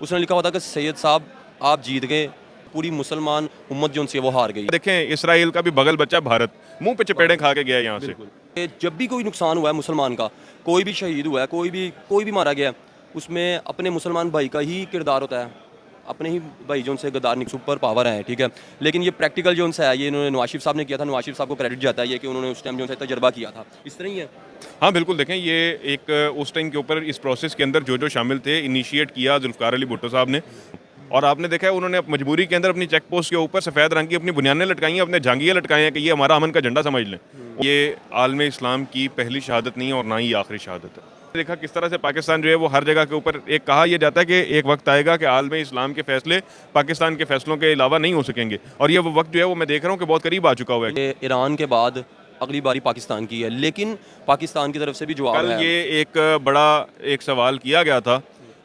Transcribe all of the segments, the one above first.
उसने लिखा हुआ था कि सैयद साहब आप जीत गए, पूरी मुसलमान उम्मत जो उनसे वो हार गई। देखें, इसराइल का भी बगल बच्चा भारत मुंह पे चपेड़े खा के गया है यहाँ से। कि जब भी कोई नुकसान हुआ है मुसलमान का, कोई भी शहीद हुआ है, कोई भी मारा गया है, उसमें अपने मुसलमान भाई का ही किरदार होता है, अपने ही भाई जो उनसे गद्दार सुपर पावर हैं, ठीक है। लेकिन ये प्रैक्टिकल जो उनसे है, ये इन्होंने नवाज शरीफ साहब ने किया था। नवाज शरीफ साहब को क्रेडिट जाता है ये कि उन्होंने उस टाइम जो है तजर्बा किया था, इस तरह ही है। हाँ बिल्कुल, देखें ये एक उस टाइम के ऊपर इस प्रोसेस के अंदर जो जो शामिल थे, इनिशिएट किया जुल्फ़िकार अली भुट्टो साहब ने। और आपने देखा है उन्होंने मजबूरी के अंदर अपनी चेक पोस्ट के ऊपर सफ़ेद रंग की अपनी बुनियादें लटकाई हैं, अपने झांगियाँ लटकाए हैं कि ये हमारा अमन का झंडा समझ लें। ये आलम इस्लाम की पहली शहादत नहीं है और ना ही आखिरी शहादत है। देखा किस तरह से पाकिस्तान जो है वो हर जगह के ऊपर एक कहा यह जाता है कि एक वक्त आएगा कि आलम इस्लाम के फैसले पाकिस्तान के फैसलों के अलावा नहीं हो सकेंगे, और ये वो वक्त जो है वो मैं देख रहा हूँ कि बहुत करीब आ चुका हुआ है। ये ईरान के बाद अगली बारी पाकिस्तान की है, लेकिन पाकिस्तान की तरफ से भी जवाब कल है। ये एक बड़ा एक सवाल किया गया था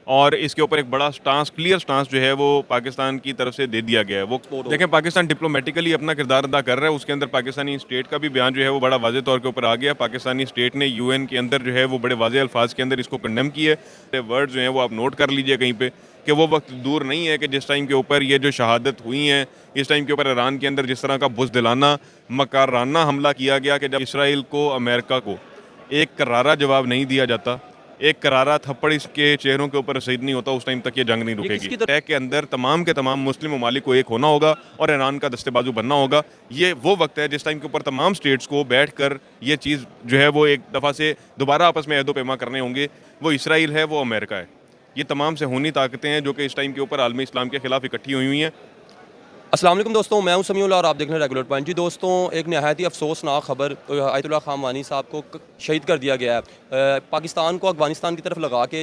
और इसके ऊपर एक बड़ा स्टांस, क्लियर स्टांस जो है वो पाकिस्तान की तरफ से दे दिया गया है। वो देखें, पाकिस्तान डिप्लोमेटिकली अपना किरदार अदा कर रहा है। उसके अंदर पाकिस्तानी स्टेट का भी बयान जो है वो बड़ा वाज़ेह तौर के ऊपर आ गया। पाकिस्तानी स्टेट ने यूएन के अंदर जो है वो बड़े वाज़ेह अल्फाज के अंदर इसको कंडेम किया है। वर्ड जो है वो आप नोट कर लीजिए कहीं पे कि वो वक्त दूर नहीं है कि जिस टाइम के ऊपर ये जो शहादत हुई हैं, इस टाइम के ऊपर ईरान के अंदर जिस तरह का बुज़दिलाना मकाराना हमला किया गया कि जब इसराइल को, अमेरिका को एक करारा जवाब नहीं दिया जाता, एक करारा थप्पड़ इसके चेहरों के ऊपर रसीद नहीं होता, उस टाइम तक ये जंग नहीं रुकेगी। तय के अंदर तमाम के तमाम मुस्लिम ममालिक को एक होना होगा और ईरान का दस्तेबाजू बनना होगा। ये वो वक्त है जिस टाइम के ऊपर तमाम स्टेट्स को बैठकर ये चीज़ जो है वो एक दफ़ा से दोबारा आपस में अहदो पैमा करने होंगे। वो इसराइल है, वो अमेरिका है, ये तमाम से खूनी ताकतें हैं जो कि इस टाइम के ऊपर आलमी इस्लाम के खिलाफ इकट्ठी हुई हैं। अस्सलाम वालेकुम दोस्तों, मैं हूं समीउल्लाह और आप देख रहे हैं रेगुलर पॉइंट। जी दोस्तों, एक नहायत ही अफसोसनाक खबर, आयतुल्लाह ख़ामनाई साहब को शहीद कर दिया गया है। पाकिस्तान को अफ़गानिस्तान की तरफ लगा के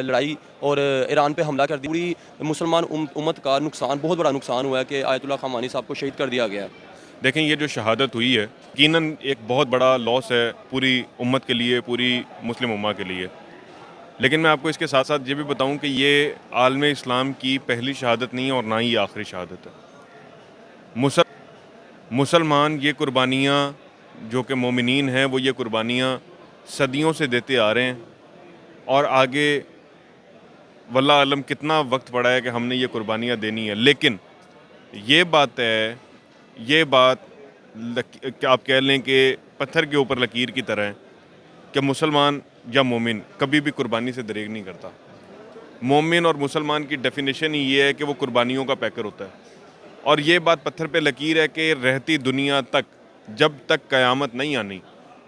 लड़ाई और ईरान पे हमला कर दिया। पूरी मुसलमान उम्मत का नुकसान, बहुत बड़ा नुकसान हुआ है कि आयतुल्लाह ख़ामनाई साहब को शहीद कर दिया गया है। देखें, ये जो शहादत हुई है यकीनन एक बहुत बड़ा लॉस है पूरी उम्मत के लिए, पूरी मुस्लिम उम्मा के लिए। लेकिन मैं आपको इसके साथ साथ ये भी बताऊं कि ये आलम इस्लाम की पहली शहादत नहीं है और ना ही आखिरी शहादत है। मुसलमान ये कुर्बानियाँ, जो कि मोमिनीन हैं, वो ये कुर्बानियाँ सदियों से देते आ रहे हैं और आगे वल्लाह आलम कितना वक्त पड़ा है कि हमने ये कुर्बानियाँ देनी है। लेकिन ये बात है, ये बात आप कह लें कि पत्थर के ऊपर लकीर की तरह है कि मुसलमान या मोमिन कभी भी कुर्बानी से दरेग नहीं करता। मोमिन और मुसलमान की डेफिनेशन ही ये है कि वो कुर्बानियों का पैकर होता है, और ये बात पत्थर पे लकीर है कि रहती दुनिया तक, जब तक क़यामत नहीं आनी,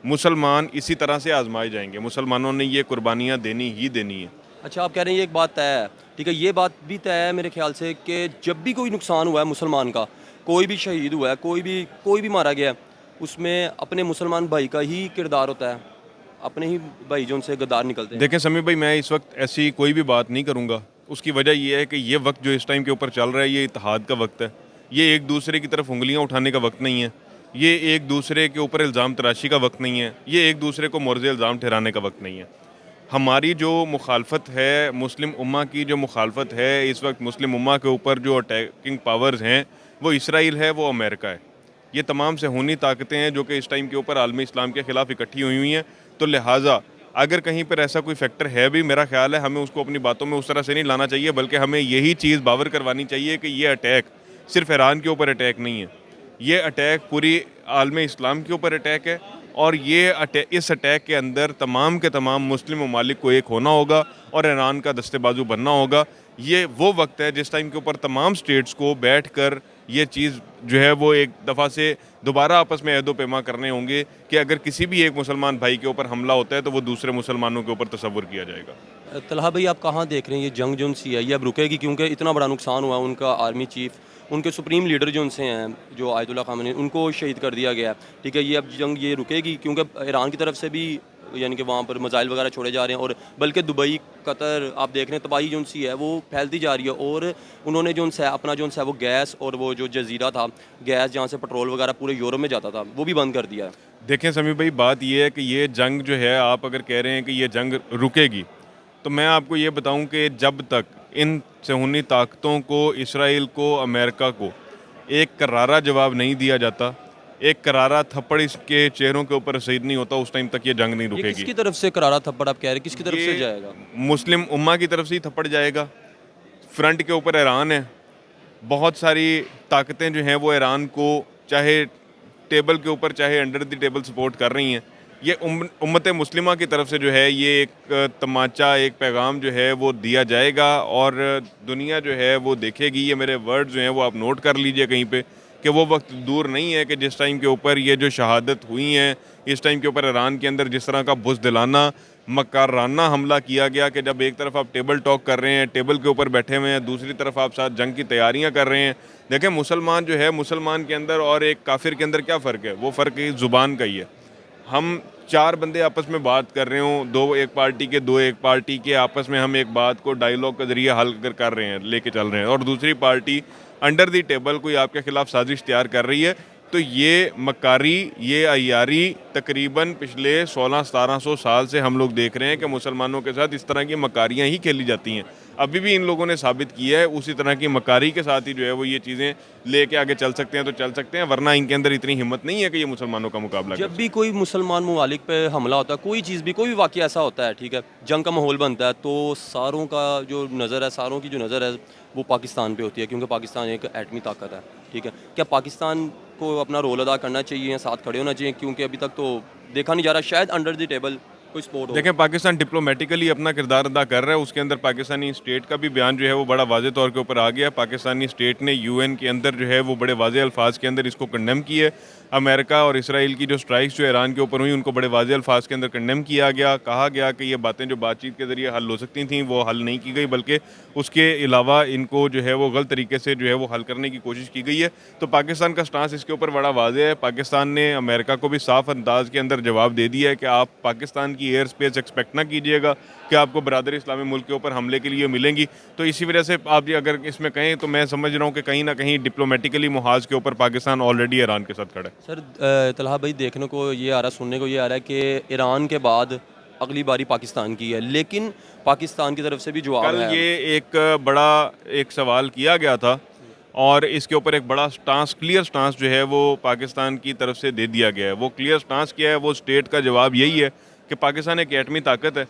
मुसलमान इसी तरह से आजमाए जाएंगे। मुसलमानों ने ये कुर्बानियाँ देनी ही देनी है। अच्छा, आप कह रहे हैं ये एक बात तय है, ठीक है। ये बात भी तय है मेरे ख्याल से कि जब भी कोई नुकसान हुआ है मुसलमान का, कोई भी शहीद हुआ है, कोई भी मारा गया है, उसमें अपने मुसलमान भाई का ही किरदार होता है, अपने ही भाई जो उनसे गद्दार निकलते हैं। देखें समी भाई, मैं इस वक्त ऐसी कोई भी बात नहीं करूँगा। उसकी वजह ये है कि ये वक्त जो इस टाइम के ऊपर चल रहा है, ये इत्तेहाद का वक्त है। ये एक दूसरे की तरफ उंगलियां उठाने का वक्त नहीं है। ये एक दूसरे के ऊपर इल्ज़ाम तराशी का वक्त नहीं है। ये एक दूसरे को मोर्ज़ इल्ज़ाम ठहराने का वक्त नहीं है। हमारी जो मुखालफत है, मुस्लिम उम्मा की जो मुखालफत है इस वक्त, मुस्लिम उम्मा के ऊपर जो अटैकिंग पावर्स हैं, वो इसराइल है, वो अमेरिका है। ये तमाम से खूनी ताकतें हैं जो कि इस टाइम के ऊपर आलमी इस्लाम के ख़िलाफ़ इकट्ठी हुई हैं। तो लिहाजा अगर कहीं पर ऐसा कोई फैक्टर है भी, मेरा ख्याल है हमें उसको अपनी बातों में उस तरह से नहीं लाना चाहिए, बल्कि हमें यही चीज़ बावर करवानी चाहिए कि ये अटैक सिर्फ ईरान के ऊपर अटैक नहीं है, ये अटैक पूरी आलम इस्लाम के ऊपर अटैक है। और ये इस अटैक के अंदर तमाम के तमाम मुस्लिम ममालिक को एक होना होगा और ईरान का दस्तेबाजू बनना होगा। ये वो वक्त है जिस टाइम के ऊपर तमाम स्टेट्स को बैठकर ये चीज़ जो है वो एक दफ़ा से दोबारा आपस में अहदो पैमा करने होंगे कि अगर किसी भी एक मुसलमान भाई के ऊपर हमला होता है तो वो दूसरे मुसलमानों के ऊपर तसव्वुर किया जाएगा। तलहा भाई, आप कहाँ देख रहे हैं ये जंग जो उनसी है, ये अब रुकेगी? क्योंकि इतना बड़ा नुकसान हुआ, उनका आर्मी चीफ, उनके सुप्रीम लीडर जो उनसे हैं, जो आयतुल्लाह ख़ामनेई, उनको शहीद कर दिया गया है, ठीक है। ये अब जंग ये रुकेगी? क्योंकि ईरान की तरफ से भी यानी कि वहाँ पर मिसाइल वगैरह छोड़े जा रहे हैं, और बल्कि दुबई, कतर, आप देख रहे हैं तबाही जो उनसी है वो फैलती जा रही है। और उन्होंने जो उनसे अपना जो उनसे वो गैस और वो जो जजीरा था, गैस जहाँ से पेट्रोल वगैरह पूरे यूरोप में जाता था, वो भी बंद कर दिया है। देखें समी भाई, बात ये है कि ये जंग जो है, आप अगर कह रहे हैं कि ये जंग रुकेगी, तो मैं आपको ये बताऊं कि जब तक इन सहूनी ताकतों को, इसराइल को, अमेरिका को एक करारा जवाब नहीं दिया जाता, एक करारा थप्पड़ इसके चेहरों के ऊपर रसीद नहीं होता, उस टाइम तक ये जंग नहीं ये रुकेगी। किसकी तरफ से करारा थप्पड़ आप कह रहे हैं, किसकी तरफ से ये जाएगा? मुस्लिम उम्मा की तरफ से ही थप्पड़ जाएगा। फ्रंट के ऊपर ईरान है, बहुत सारी ताकतें जो हैं वो ईरान को चाहे टेबल के ऊपर चाहे अंडर द टेबल सपोर्ट कर रही हैं। ये उम्मत मुस्लिमा की तरफ से जो है ये एक तमाचा, एक पैगाम जो है वो दिया जाएगा और दुनिया जो है वो देखेगी। ये मेरे वर्ड जो हैं वो आप नोट कर लीजिए कहीं पे कि वो वक्त दूर नहीं है कि जिस टाइम के ऊपर ये जो शहादत हुई हैं, इस टाइम के ऊपर ईरान के अंदर जिस तरह का बुज़दिलाना मकाराना हमला किया गया कि जब एक तरफ आप टेबल टॉक कर रहे हैं, टेबल के ऊपर बैठे हुए हैं, दूसरी तरफ आप साथ जंग की तैयारियां कर रहे हैं। देखें, मुसलमान जो है, मुसलमान के अंदर और एक काफिर के अंदर क्या फ़र्क है? वो फ़र्क है ज़ुबान का ही है। हम चार बंदे आपस में बात कर रहे हों, दो एक पार्टी के आपस में हम एक बात को डायलॉग के ज़रिए हल कर रहे हैं, लेके चल रहे हैं, और दूसरी पार्टी अंडर दी टेबल कोई आपके खिलाफ साजिश तैयार कर रही है। तो ये मकारी, ये अय्यारी तकरीबन पिछले 1600-1700 साल से हम लोग देख रहे हैं कि मुसलमानों के साथ इस तरह की मकारियाँ ही खेली जाती हैं। अभी भी इन लोगों ने साबित किया है उसी तरह की मकारी के साथ ही जो है वो ये चीज़ें लेके आगे चल सकते हैं तो चल सकते हैं, वरना इनके अंदर इतनी हिम्मत नहीं है कि ये मुसलमानों का मुकाबला जब भी कोई मुसलमान ममालिक पे हमला होता है, कोई चीज़ भी, कोई भी वाक़या ऐसा होता है, ठीक है, जंग का माहौल बनता है, तो सारों का जो नज़र है, सारों की जो नज़र है वो पाकिस्तान पे होती है, क्योंकि पाकिस्तान एक एटमी ताकत है, ठीक है। क्या पाकिस्तान को अपना रोल अदा करना चाहिए या साथ खड़े होना चाहिए? क्योंकि अभी तक तो देखा नहीं जा रहा, शायद अंडर द टेबल कोई सपोर्ट हो। देखें, पाकिस्तान डिप्लोमेटिकली अपना किरदार अदा कर रहा है। उसके अंदर पाकिस्तानी स्टेट का भी बयान जो है वो बड़ा वाज़े तौर के ऊपर आ गया। पाकिस्तानी स्टेट ने यूएन के अंदर जो है वो बड़े वाज़े अल्फाज के अंदर इसको कंडेम किया है। अमेरिका और इसराइल की जो स्ट्राइक्स जो ईरान के ऊपर हुई उनको बड़े वाज़े अल्फाज के अंदर कंडेम किया गया। कहा गया कि ये बातें जो बातचीत के ज़रिए हल हो सकती थी वो हल नहीं की गई, बल्कि उसके अलावा इनको जो है वो गलत तरीके से जो है वो हल करने की कोशिश की गई है। तो पाकिस्तान का स्टांस इसके ऊपर बड़ा वाज़े है। पाकिस्तान ने अमेरिका को भी साफ अंदाज के अंदर जवाब दे दिया है कि आप पाकिस्तान की एयर स्पेस एक्सपेक्ट ना कीजिएगा कि आपको बरादरी इस्लामी मुल्क के ऊपर हमले के लिए मिलेंगी। तो इसी वजह से आप ये अगर इसमें कहें तो मैं समझ रहा हूँ कि कहीं ना कहीं डिप्लोमेटिकली मुहाज के ऊपर पाकिस्तान ऑलरेडी ईरान के साथ खड़ा है। सर तलहा भाई, देखने को ये आ रहा, सुनने को ये आ रहा है कि ईरान के बाद अगली बारी पाकिस्तान की है, लेकिन पाकिस्तान की तरफ से भी जवाब कल है। ये एक बड़ा एक सवाल किया गया था और इसके ऊपर एक बड़ा स्टांस, क्लियर स्टांस जो है वो पाकिस्तान की तरफ से दे दिया गया है। वो क्लियर स्टांस क्या है? वो स्टेट का जवाब यही है कि पाकिस्तान एक एटमी ताकत है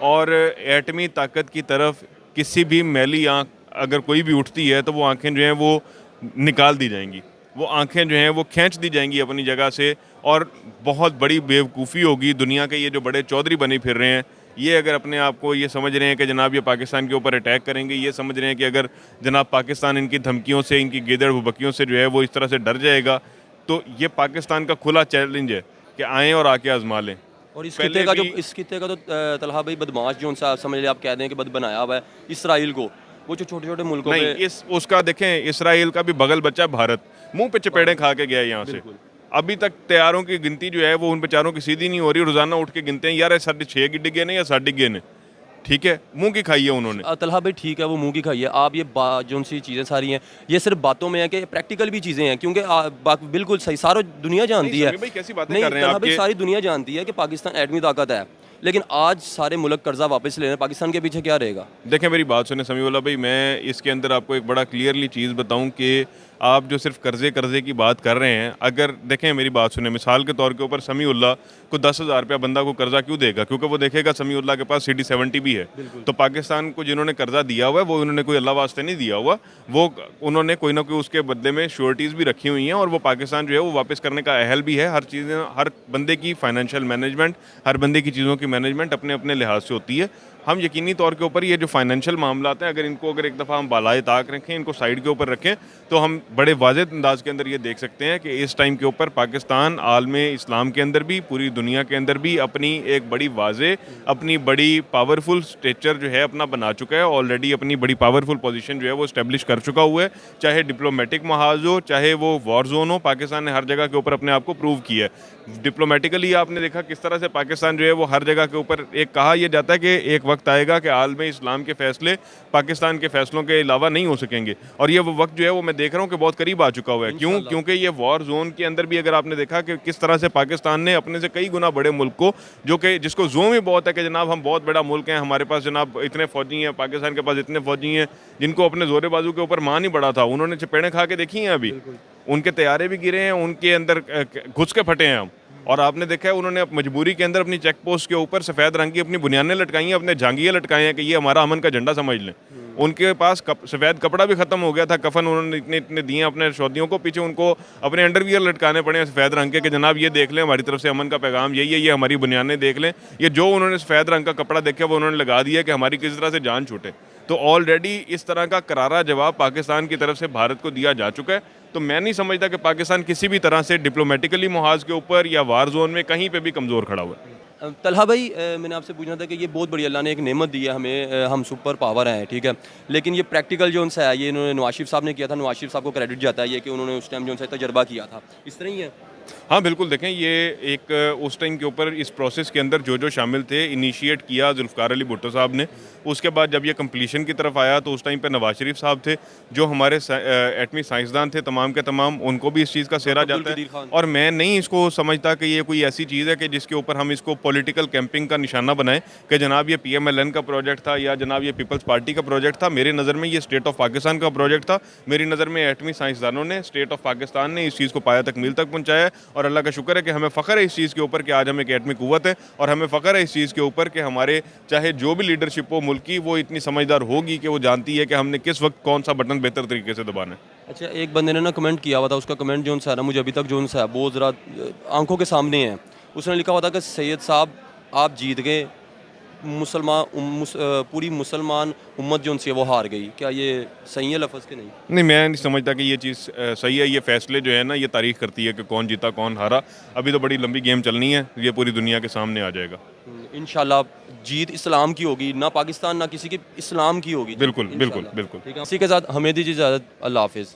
और एटमी ताकत की तरफ किसी भी मैली आँख अगर कोई भी उठती है तो वो आंखें जो हैं वो निकाल दी जाएंगी, वो आंखें जो हैं वो खींच दी जाएंगी अपनी जगह से। और बहुत बड़ी बेवकूफ़ी होगी दुनिया के ये जो बड़े चौधरी बने फिर रहे हैं, ये अगर अपने आप को ये समझ रहे हैं कि जनाब ये पाकिस्तान के ऊपर अटैक करेंगे, ये समझ रहे हैं कि अगर जनाब पाकिस्तान इनकी धमकियों से, इनकी गेदड़ भुबकियों से जो है वो इस तरह से डर जाएगा, तो ये पाकिस्तान का खुला चैलेंज है कि आएँ और आके आजमा लें। और इस खिते का तो तलहा भाई बदमाश जो उनसे आप समझ लें, आप कह दें कि बद बनाया हुआ है इसराइल को, वो जो छोटे छोटे मुल्कों नहीं, पे इस उसका देखें, इसराइल का भी बगल बच्चा भारत मुंह पे चपेड़े खा के गया है यहाँ से। अभी तक तैयारों की गिनती जो है वो उन बेचारों की सीधी नहीं हो रही। रोजाना उठ के गिनते हैं, यार 6.5 डिगे ने या 7 डिगे ने, ठीक है, मुंह की खाई है उन्होंने। तलहा भाई ठीक है, वो मुंह की खाई है। आप ये जो सी चीज़ें सारी हैं ये सिर्फ बातों में है कि प्रैक्टिकल भी चीज़ें हैं, क्योंकि बिल्कुल सही, सारी दुनिया जानती है। भाई कैसी बातें नहीं कर रहे हैं तलहा भाई, आपके? सारी दुनिया जानती है कि पाकिस्तान एटमी ताकत है, लेकिन आज सारे मुल्क कर्जा वापस ले रहे हैं, पाकिस्तान के पीछे क्या रहेगा? देखें, मेरी बात सुने समीउल्लाह भाई, मैं इसके अंदर आपको एक बड़ा क्लियरली चीज़ बताऊं कि आप जो सिर्फ कर्जे की बात कर रहे हैं, अगर देखें मेरी बात सुने, मिसाल के तौर के ऊपर समीउल्लाह को 10,000 रुपया बंदा को कर्जा क्यों देगा? क्योंकि वो देखेगा समीउल्लाह के पास CD-70 भी है। तो पाकिस्तान को जिन्होंने कर्जा दिया हुआ है वो उन्होंने कोई अल्लाह वास्ते नहीं दिया हुआ, वो उन्होंने कोई ना कोई उसके बदले में श्योरिटीज़ भी रखी हुई हैं और वो पाकिस्तान जो है वो वापस करने का अहल भी है। हर चीज़ें, हर बंदे की फाइनेंशियल मैनेजमेंट, हर बंदे की चीज़ों की मैनेजमेंट अपने अपने लिहाज से होती है। हम यकीनी तौर के ऊपर ये जो फाइनेंशियल मामलात हैं, अगर एक दफ़ा हम बालाए ताक रखें, इनको साइड के ऊपर रखें, तो हम बड़े वाज़ेह अंदाज के अंदर ये देख सकते हैं कि इस टाइम के ऊपर पाकिस्तान आलमे इस्लाम के अंदर भी, पूरी दुनिया के अंदर भी अपनी एक बड़ी वाज़ेह, अपनी बड़ी पावरफुल स्टेचर जो है अपना बना चुका है। ऑलरेडी अपनी बड़ी पावरफुल पोजीशन जो है वो इस्टेब्लिश कर चुका हुआ है। चाहे डिप्लोमेटिक महाज हो, चाहे वो वॉर जोन हो, पाकिस्तान ने हर जगह के ऊपर अपने आप को प्रूव किया है। डिप्लोमेटिकली आपने देखा किस तरह से पाकिस्तान जो है वो हर जगह के ऊपर, एक कहा यह जाता है कि एक वक्त आएगा कि आलमे इस्लाम के फैसले पाकिस्तान के फैसलों के अलावा नहीं हो सकेंगे, और ये वो वक्त जो है वो मैं देख रहा हूँ कि बहुत करीब आ चुका हुआ है। क्यों? क्योंकि ये वॉर जोन के अंदर भी अगर आपने देखा कि किस तरह से पाकिस्तान ने अपने से कई गुना बड़े मुल्क को, जो कि जिसको जोम ही बहुत है कि जनाब हम बहुत बड़ा मुल्क हैं, हमारे पास जनाब इतने फौजी हैं, पाकिस्तान के पास इतने फौजी हैं, जिनको अपने जोरे बाजू के ऊपर मान ही बड़ा था, उन्होंने चपेड़े खा के देखी हैं। अभी उनके तैयारे भी गिरे हैं, उनके अंदर घुस के फटे हैं हम। और आपने देखा है उन्होंने मजबूरी के अंदर अपनी चेक पोस्ट के ऊपर सफ़ेद रंग की अपनी बुनियादें लटकाई हैं, अपने झांगियाँ लटकाए हैं कि ये हमारा अमन का झंडा समझ लें। उनके पास सफ़ेद कपड़ा भी ख़त्म हो गया था, कफन उन्होंने इतने इतने दिए अपने सौदियों को, पीछे उनको अपने अंडरवियर लटकाने पड़े सफ़ेद रंग के कि जनाब ये देख लें हमारी तरफ से अमन का पैगाम यही है, ये हमारी बुनियादें देख लें। ये जो उन्होंने सफ़ेद रंग का कपड़ा देखा वो उन्होंने लगा दिया कि हमारी किसी तरह से जान छूटे। तो ऑलरेडी इस तरह का करारा जवाब पाकिस्तान की तरफ से भारत को दिया जा चुका है। तो मैं नहीं समझता कि पाकिस्तान किसी भी तरह से डिप्लोमेटिकली मुहाज के ऊपर या वार जोन में कहीं पे भी कमज़ोर खड़ा हुआ है। तलहा भाई, मैंने आपसे पूछना था कि ये बहुत बड़ी अल्लाह ने एक नेमत दी है हमें, हम सुपर पावर हैं, ठीक है, लेकिन ये प्रैक्टिकल जो उनसे है ये इन्होंने नवाज शरीफ साहब ने किया था, नवाज शरीफ साहब को क्रेडिट जाता है ये कि उन्होंने उस टाइम जो उनसे तजर्बा किया था, इस तरह ही है। हाँ बिल्कुल, देखें ये एक उस टाइम के ऊपर इस प्रोसेस के अंदर जो जो शामिल थे, इनिशिएट किया जुल्फ़िकार अली भुट्टो साहब ने। उसके बाद जब ये कंप्लीशन की तरफ आया तो उस टाइम पे नवाज शरीफ साहब थे, जो हमारे एटमी साइंसदान थे तमाम के तमाम, उनको भी इस चीज़ का सेहरा जाता है। और मैं नहीं इसको समझता कि ये कोई ऐसी चीज़ है कि जिसके ऊपर हम इसको पॉलिटिकल कैंपिंग का निशाना बनाएं कि जनाब ये PMLN का प्रोजेक्ट था या जनाब ये पीपल्स पार्टी का प्रोजेक्ट था। मेरी नज़र में ये स्टेट ऑफ पाकिस्तान का प्रोजेक्ट था। मेरी नज़र में एटमी साइंसदानों ने, स्टेट ऑफ पाकिस्तान ने इस चीज़ को पाया तकमील तक पहुँचाया और अल्लाह का शुक्र है कि हमें फ़ख्र है इस चीज़ के ऊपर कि आज हमें एक एटमी क़ुव्वत है। और हमें फ़ख्र है इस चीज़ के ऊपर कि हमारे चाहे जो भी लीडरशिप हो मुल्क की, वो इतनी समझदार होगी कि वो जानती है कि हमने किस वक्त कौन सा बटन बेहतर तरीके से दबाना है। अच्छा, एक बंदे ने ना कमेंट किया हुआ था, उसका कमेंट जो उनसे है ना, मुझे अभी तक जो उनसे है वो ज़रा आंखों के सामने है। उसने लिखा हुआ था कि सैयद साहब आप जीत गए, पूरी मुसलमान उम्मत जो उनसे वो हार गई। क्या ये सही है लफ्ज़ के नहीं? नहीं, मैं नहीं समझता कि ये चीज़ सही है। ये फैसले जो है ना, ये तारीख करती है कि कौन जीता कौन हारा। अभी तो बड़ी लंबी गेम चलनी है, ये पूरी दुनिया के सामने आ जाएगा। इंशाल्लाह जीत इस्लाम की होगी, ना पाकिस्तान ना किसी की, इस्लाम की होगी। बिल्कुल बिल्कुल बिल्कुल। ठीक है, इसी के साथ हमें दीजिए इजाज़त। अल्लाह हाफिज़।